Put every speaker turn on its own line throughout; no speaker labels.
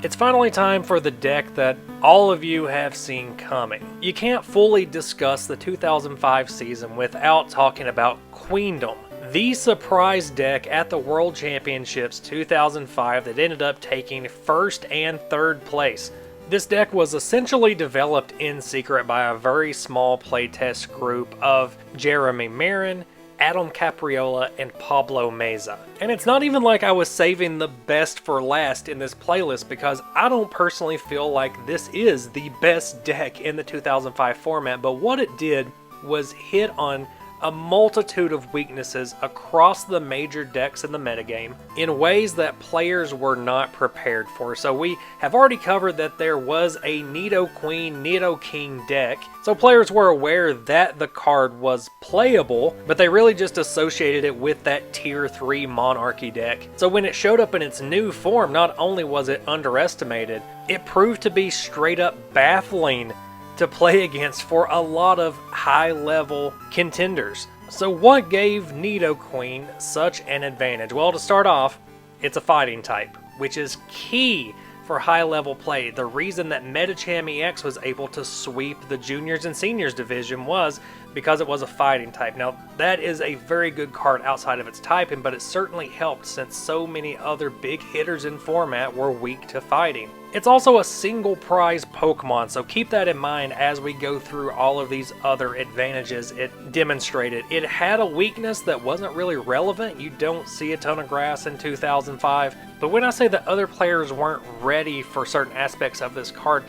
It's finally time for the deck that all of you have seen coming. You can't fully discuss the 2005 season without talking about Queendom, the surprise deck at the World Championships 2005 that ended up taking first and third place. This deck was essentially developed in secret by a very small playtest group of Jeremy Marin, Adam Capriola, and Pablo Meza. And it's not even like I was saving the best for last in this playlist, because I don't personally feel like this is the best deck in the 2005 format, but what it did was hit on a multitude of weaknesses across the major decks in the metagame in ways that players were not prepared for. So we have already covered that there was a Nido Queen, Nido King deck, so players were aware that the card was playable, but they really just associated it with that tier 3 Monarchy deck. So when it showed up in its new form, not only was it underestimated, it proved to be straight up baffling to play against for a lot of high-level contenders. So what gave Nido Queen such an advantage? Well, to start off, it's a fighting type, which is key for high-level play. The reason that Metacham EX was able to sweep the juniors and seniors division was because it was a fighting type. Now, that is a very good card outside of its typing, but it certainly helped since so many other big hitters in format were weak to fighting. It's also a single prize Pokemon, so keep that in mind as we go through all of these other advantages it demonstrated. It had a weakness that wasn't really relevant. You don't see a ton of grass in 2005, but when I say that other players weren't ready for certain aspects of this card,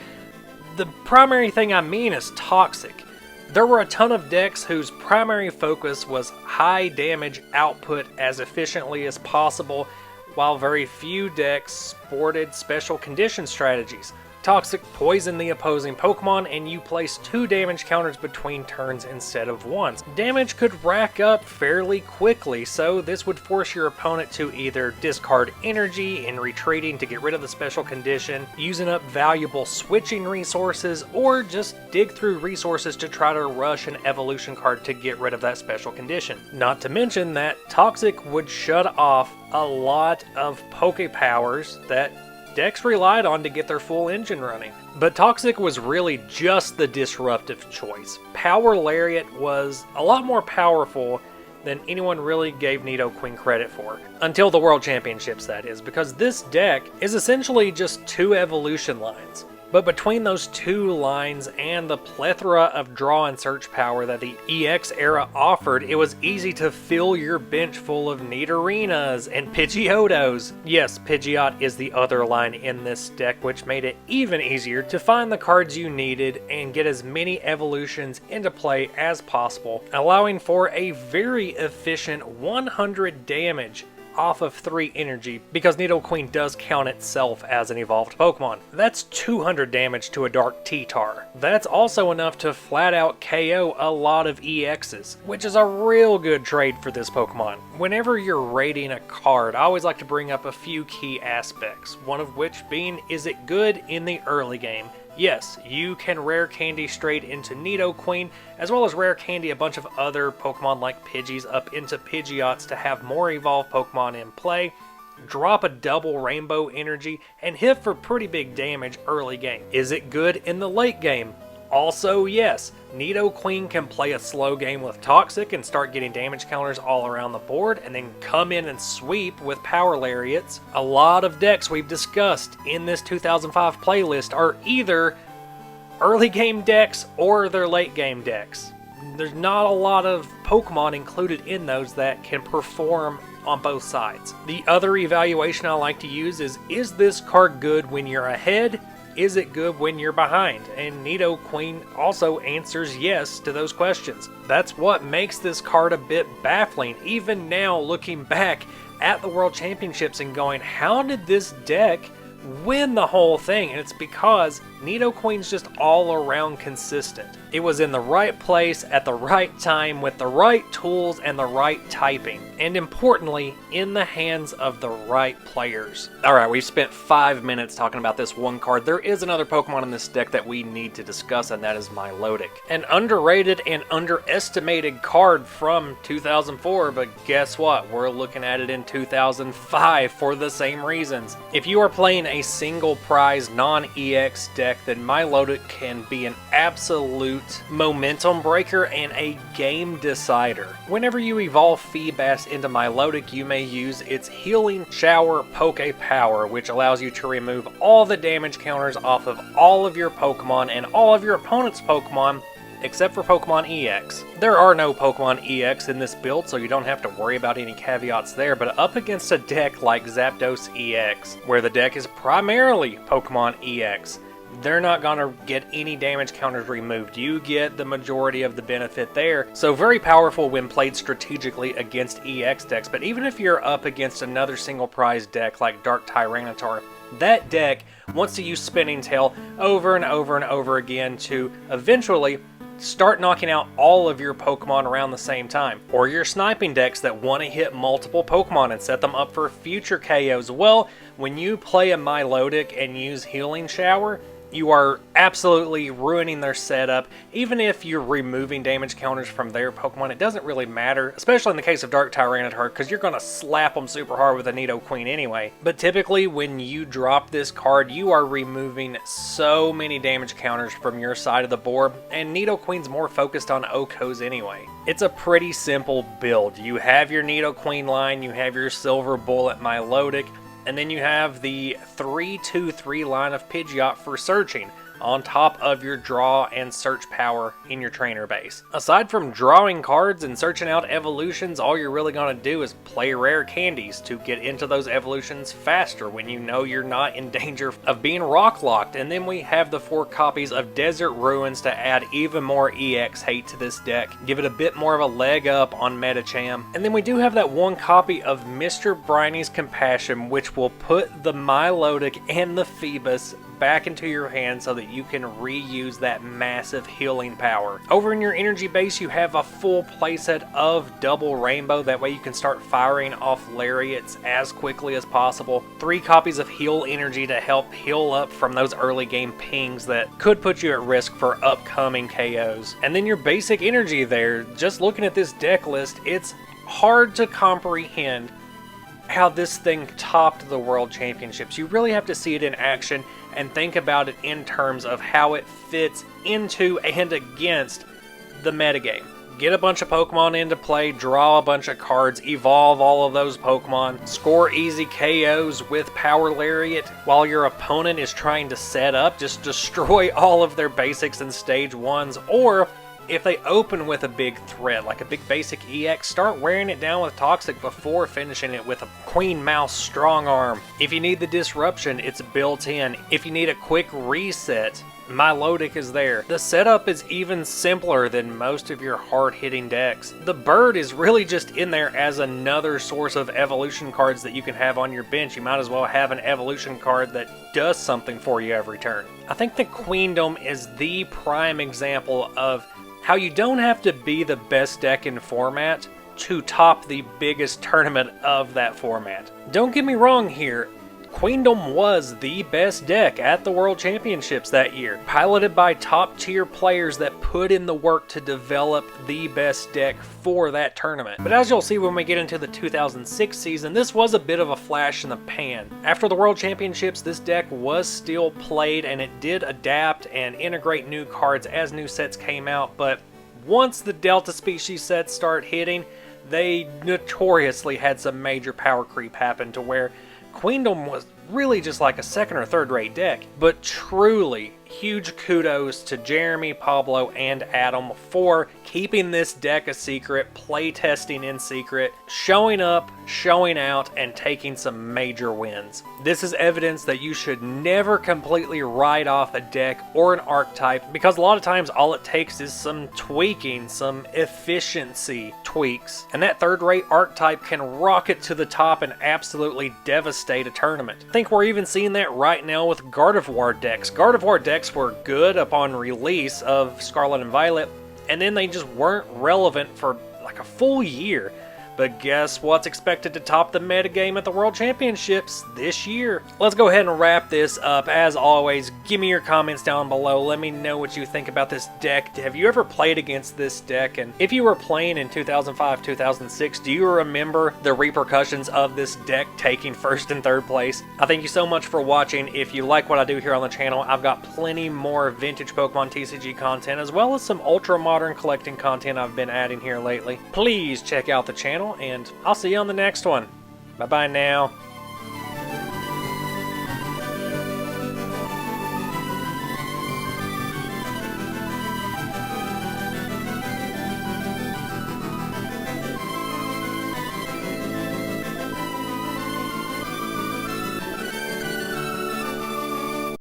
the primary thing I mean is toxic. There were a ton of decks whose primary focus was high damage output as efficiently as possible, while very few decks sported special condition strategies. Toxic poisoned the opposing Pokemon, and you place 2 damage counters between turns instead of once. Damage could rack up fairly quickly, so this would force your opponent to either discard energy in retreating to get rid of the special condition, using up valuable switching resources, or just dig through resources to try to rush an evolution card to get rid of that special condition. Not to mention that Toxic would shut off a lot of Poke Powers that decks relied on to get their full engine running. But Toxic was really just the disruptive choice. Power Lariat was a lot more powerful than anyone really gave Nido Queen credit for. Until the World Championships, that is, because this deck is essentially just 2 evolution lines. But between those 2 lines and the plethora of draw and search power that the EX era offered, it was easy to fill your bench full of Nidorinas and Pidgeotos. Yes, Pidgeot is the other line in this deck, which made it even easier to find the cards you needed and get as many evolutions into play as possible, allowing for a very efficient 100 damage off of 3 energy, because Nido Queen does count itself as an evolved Pokemon. That's 200 damage to a Dark T-Tar. That's also enough to flat out KO a lot of EXs, which is a real good trade for this Pokemon. Whenever you're rating a card, I always like to bring up a few key aspects, one of which being, is it good in the early game? Yes, you can rare candy straight into Nido Queen, as well as rare candy a bunch of other Pokemon like Pidgeys up into Pidgeots to have more evolved Pokemon in play, drop a double rainbow energy, and hit for pretty big damage early game. Is it good in the late game? Also yes, Nido Queen can play a slow game with Toxic and start getting damage counters all around the board, and then come in and sweep with Power Lariats. A lot of decks we've discussed in this 2005 playlist are either early game decks or they're late game decks. There's not a lot of Pokemon included in those that can perform on both sides. The other evaluation I like to use is this card good when you're ahead? Is it good when you're behind? And Nido Queen also answers yes to those questions. That's what makes this card a bit baffling, even now looking back at the World Championships and going, how did this deck win the whole thing? And it's because Nido Queen's just all around consistent. It was in the right place at the right time with the right tools and the right typing, and importantly, in the hands of the right players. Alright, we've spent 5 minutes talking about this one card. There is another Pokemon in this deck that we need to discuss, and that is Milotic. An underrated and underestimated card from 2004, but guess what? We're looking at it in 2005 for the same reasons. If you are playing a single prize non-EX deck, then Milotic can be an absolute momentum breaker and a game decider. Whenever you evolve Feebas into Milotic, you may use its Healing Shower Poke Power, which allows you to remove all the damage counters off of all of your Pokemon and all of your opponent's Pokemon, except for Pokemon EX. There are no Pokemon EX in this build, so you don't have to worry about any caveats there, but up against a deck like Zapdos EX, where the deck is primarily Pokemon EX, they're not going to get any damage counters removed. You get the majority of the benefit there. So very powerful when played strategically against EX decks, but even if you're up against another single prize deck like Dark Tyranitar, that deck wants to use Spinning Tail over and over and over again to eventually start knocking out all of your Pokemon around the same time. Or your sniping decks that want to hit multiple Pokemon and set them up for future KOs. Well, when you play a Milotic and use Healing Shower, you are absolutely ruining their setup. Even if you're removing damage counters from their Pokemon, it doesn't really matter, especially in the case of Dark Tyranitar, because you're going to slap them super hard with a Nidoqueen anyway. But typically, when you drop this card, you are removing so many damage counters from your side of the board, and Nidoqueen's more focused on OHKOs anyway. It's a pretty simple build. You have your Nidoqueen line, you have your Silver Bullet Milotic, and then you have the 3-2-3 line of Pidgeot for searching, on top of your draw and search power in your trainer base. Aside from drawing cards and searching out evolutions, all you're really going to do is play rare candies to get into those evolutions faster when you know you're not in danger of being rock locked. And then we have the 4 copies of Desert Ruins to add even more EX hate to this deck, give it a bit more of a leg up on Medicham. And then we do have that 1 copy of Mr. Briny's Compassion, which will put the Milotic and the Phoebus back into your hand so that you can reuse that massive healing power. Over in your energy base, you have a full playset of Double Rainbow. That way you can start firing off Lariats as quickly as possible. 3 copies of Heal Energy to help heal up from those early game pings that could put you at risk for upcoming KOs. And then your basic energy there. Just looking at this deck list, it's hard to comprehend how this thing topped the World Championships. You really have to see it in action and think about it in terms of how it fits into and against the metagame. Get a bunch of Pokemon into play, draw a bunch of cards, evolve all of those Pokemon, score easy KOs with Power Lariat while your opponent is trying to set up, just destroy all of their basics in stage 1s, or if they open with a big threat, like a big basic EX, start wearing it down with Toxic before finishing it with a Queen Mouse Strong Arm. If you need the disruption, it's built in. If you need a quick reset, Milotic is there. The setup is even simpler than most of your hard-hitting decks. The bird is really just in there as another source of evolution cards that you can have on your bench. You might as well have an evolution card that does something for you every turn. I think the Queendom is the prime example of how you don't have to be the best deck in format to top the biggest tournament of that format. Don't get me wrong here, Queendom was the best deck at the World Championships that year, piloted by top tier players that put in the work to develop the best deck for that tournament. But as you'll see when we get into the 2006 season, this was a bit of a flash in the pan. After the World Championships, this deck was still played and it did adapt and integrate new cards as new sets came out, but once the Delta Species sets start hitting, they notoriously had some major power creep happen to where Queendom was really just like a second or third rate deck. But truly, huge kudos to Jeremy, Pablo, and Adam for keeping this deck a secret, playtesting in secret, showing up, showing out, and taking some major wins. This is evidence that you should never completely write off a deck or an archetype, because a lot of times all it takes is some tweaking, some efficiency tweaks, and that third-rate archetype can rocket to the top and absolutely devastate a tournament. I think we're even seeing that right now with Gardevoir decks. Gardevoir decks decks were good upon release of Scarlet and Violet, and then they just weren't relevant for like a full year. But guess what's expected to top the metagame at the World Championships this year? Let's go ahead and wrap this up. As always, give me your comments down below. Let me know what you think about this deck. Have you ever played against this deck? And if you were playing in 2005, 2006, do you remember the repercussions of this deck taking first and third place? I thank you so much for watching. If you like what I do here on the channel, I've got plenty more vintage Pokemon TCG content, as well as some ultra modern collecting content I've been adding here lately. Please check out the channel, and I'll see you on the next one. Bye-bye now.